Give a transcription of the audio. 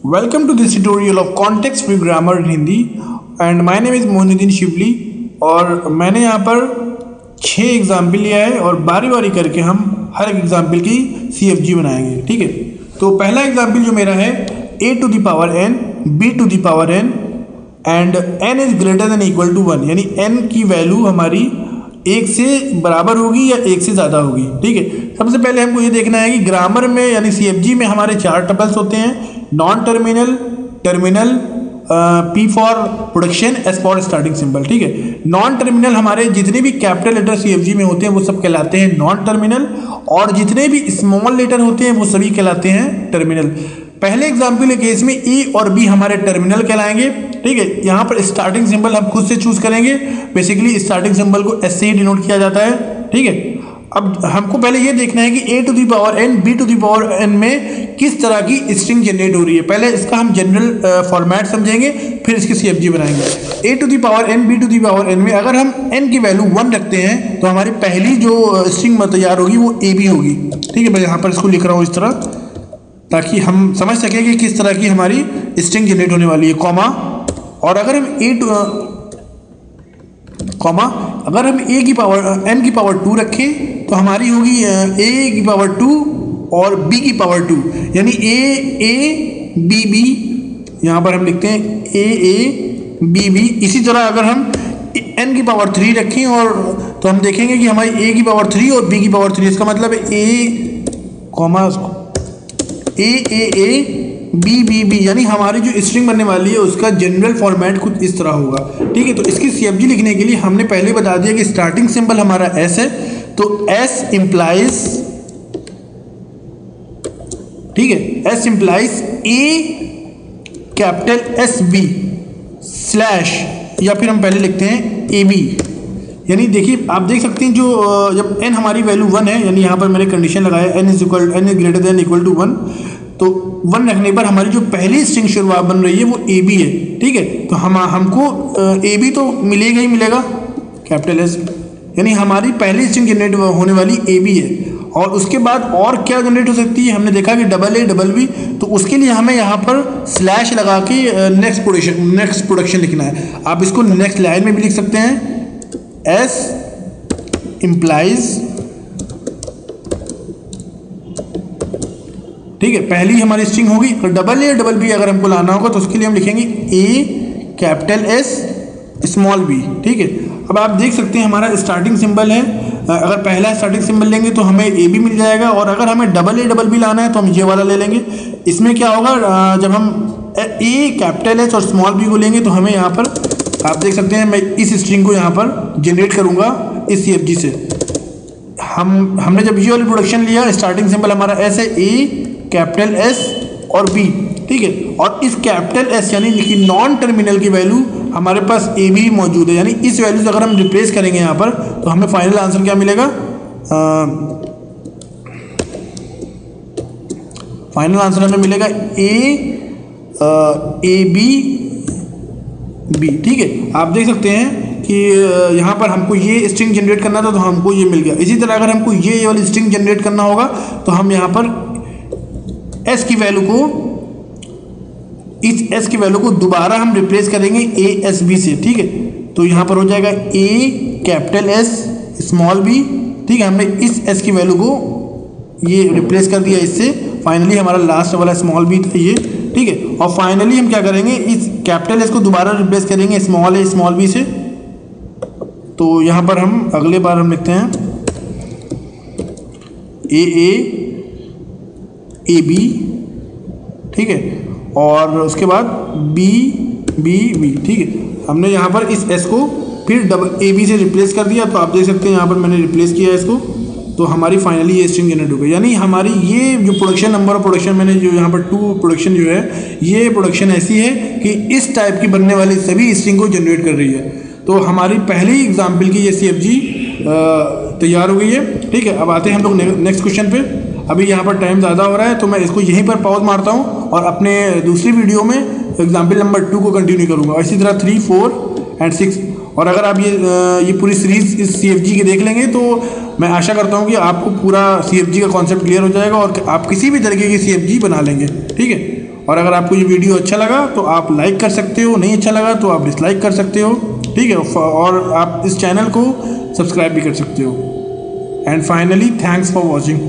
Welcome to this tutorial of context free grammar in Hindi and my name is Mohinuddin शिवली। और मैंने यहाँ पर 6 example लिया है और बारी बारी करके हम हर एक एग्जाम्पल की CFG बनाएंगे। ठीक है, तो पहला एग्जाम्पल जो मेरा है a to the power n b to the power n and n is greater than equal to 1, यानी n की वैल्यू हमारी 1 से बराबर होगी या 1 से ज़्यादा होगी। ठीक है, सबसे पहले हमको ये देखना है कि ग्रामर में यानी CFG में हमारे 4 टपल्स होते हैं, non terminal, terminal, P for production, S for starting symbol. ठीक है, नॉन टर्मिनल हमारे जितने भी कैपिटल लेटर CFG में होते हैं वो सब कहलाते हैं नॉन टर्मिनल, और जितने भी स्मॉल लेटर होते हैं वो सभी कहलाते हैं टर्मिनल। पहले एग्जाम्पल के केस में ए और बी हमारे टर्मिनल कहलाएंगे। ठीक है, यहाँ पर स्टार्टिंग सिंबल हम खुद से चूज करेंगे। बेसिकली स्टार्टिंग सिंबल को एस से ही डिनोट किया जाता है। ठीक है, अब हमको पहले ये देखना है कि a to the power n b to the power n में किस तरह की स्ट्रिंग जनरेट हो रही है। पहले इसका हम जनरल फॉर्मेट समझेंगे, फिर इसकी CFG बनाएंगे। a to the power n b to the power n में अगर हम n की वैल्यू 1 रखते हैं तो हमारी पहली जो स्ट्रिंग तैयार होगी वो ab होगी। ठीक है, मैं यहाँ पर इसको लिख रहा हूँ इस तरह ताकि हम समझ सकें कि किस तरह की हमारी स्ट्रिंग जनरेट होने वाली है। कॉमा, और अगर हम अगर हम a की पावर n की पावर 2 रखें तो हमारी होगी a की पावर 2 और b की पावर 2, यानी a b b, यहाँ पर हम लिखते हैं a b b। इसी तरह अगर हम n की पावर 3 रखें और तो हम देखेंगे कि हमारी a की पावर 3 और b की पावर 3, इसका मतलब है a b b b, यानी हमारी जो स्ट्रिंग बनने वाली है उसका जनरल फॉर्मेट कुछ इस तरह होगा। ठीक है, तो इसकी CFG लिखने के लिए हमने पहले बता दिया कि स्टार्टिंग सिंबल हमारा s है, तो s इम्प्लाइज, ठीक है, s implies a capital S b slash, या फिर हम पहले लिखते हैं a b। यानी देखिए आप देख सकते हैं जो जब n हमारी वैल्यू 1 है, यानी यहाँ पर मैंने कंडीशन लगाया n is greater than equal to 1, तो 1 रखने पर हमारी जो पहली स्ट्रिंग शुरुआत बन रही है वो AB है। ठीक है, तो हमको AB तो मिलेगा ही मिलेगा कैपिटल S, यानी हमारी पहली स्ट्रिंग जनरेट होने वाली AB है। और उसके बाद और क्या जनरेट हो सकती है, हमने देखा कि डबल A डबल B, तो उसके लिए हमें यहाँ पर स्लैश लगा के नेक्स्ट प्रोडक्शन लिखना है। आप इसको नेक्स्ट लाइन में भी लिख सकते हैं, S इम्प्लाइज, ठीक है, पहली हमारी स्ट्रिंग होगी। और डबल ए डबल बी अगर हमको लाना होगा तो उसके लिए हम लिखेंगे ए कैपिटल एस स्मॉल बी। ठीक है, अब आप देख सकते हैं हमारा स्टार्टिंग सिंबल है, अगर पहला स्टार्टिंग सिंबल लेंगे तो हमें ए बी मिल जाएगा, और अगर हमें डबल ए डबल बी लाना है तो हम ये वाला ले लेंगे। इसमें क्या होगा, जब हम ए कैपिटल एस और स्मॉल बी को लेंगे तो हमें यहाँ पर आप देख सकते हैं मैं इस स्ट्रिंग को यहाँ पर जनरेट करूँगा इस CFG से। हमने जब ये वाली प्रोडक्शन लिया, स्टार्टिंग सिंबल हमारा एस है, ए कैपिटल S और B। ठीक है, और इस कैपिटल S यानी कि नॉन टर्मिनल की वैल्यू हमारे पास A B मौजूद है, यानी इस वैल्यू से अगर हम रिप्लेस करेंगे यहाँ पर तो हमें फाइनल आंसर क्या मिलेगा, फाइनल आंसर हमें मिलेगा A B B। ठीक है, आप देख सकते हैं कि यहाँ पर हमको ये स्ट्रिंग जनरेट करना था तो हमको ये मिल गया। इसी तरह अगर हमको ये वाली स्ट्रिंग जनरेट करना होगा तो हम यहाँ पर S की वैल्यू को, इस S की वैल्यू को दोबारा हम रिप्लेस करेंगे ASB से। ठीक है, तो यहाँ पर हो जाएगा A capital S small b। ठीक है, हमने इस S की वैल्यू को ये रिप्लेस कर दिया इससे, फाइनली हमारा लास्ट वाला स्मॉल b था ये। ठीक है, और फाइनली हम क्या करेंगे, इस कैपिटल S को दोबारा रिप्लेस करेंगे स्मॉल a स्मॉल b से। तो यहाँ पर हम अगले बार हम लिखते हैं A B, ठीक है, और उसके बाद B B B। ठीक है, हमने यहाँ पर इस S को फिर डबल A B से रिप्लेस कर दिया, तो आप देख सकते हैं यहाँ पर मैंने रिप्लेस किया इसको, तो हमारी फाइनली ये स्ट्रिंग जनरेट हो गई। यानी हमारी ये जो प्रोडक्शन नंबर ऑफ प्रोडक्शन मैंने जो यहाँ पर 2 प्रोडक्शन जो है, ये प्रोडक्शन ऐसी है कि इस टाइप की बनने वाली सभी स्ट्रिंग को जनरेट कर रही है। तो हमारी पहली एग्जाम्पल की ये CFG तैयार हो गई है। ठीक है, अब आते हैं हम लोग नेक्स्ट क्वेश्चन पे। अभी यहाँ पर टाइम ज़्यादा हो रहा है तो मैं इसको यहीं पर पॉज मारता हूँ और अपने दूसरी वीडियो में एग्जाम्पल नंबर 2 को कंटिन्यू करूँगा। इसी तरह 3, 4 एंड 6। और अगर आप ये पूरी सीरीज इस CFG के देख लेंगे तो मैं आशा करता हूँ कि आपको पूरा CFG का कॉन्सेप्ट क्लियर हो जाएगा और आप किसी भी तरीके की CFG बना लेंगे। ठीक है, और अगर आपको ये वीडियो अच्छा लगा तो आप लाइक कर सकते हो, नहीं अच्छा लगा तो आप डिसलाइक कर सकते हो, ठीक है। और आप इस चैनल को सब्सक्राइब भी कर सकते हो। And finally thanks for watching.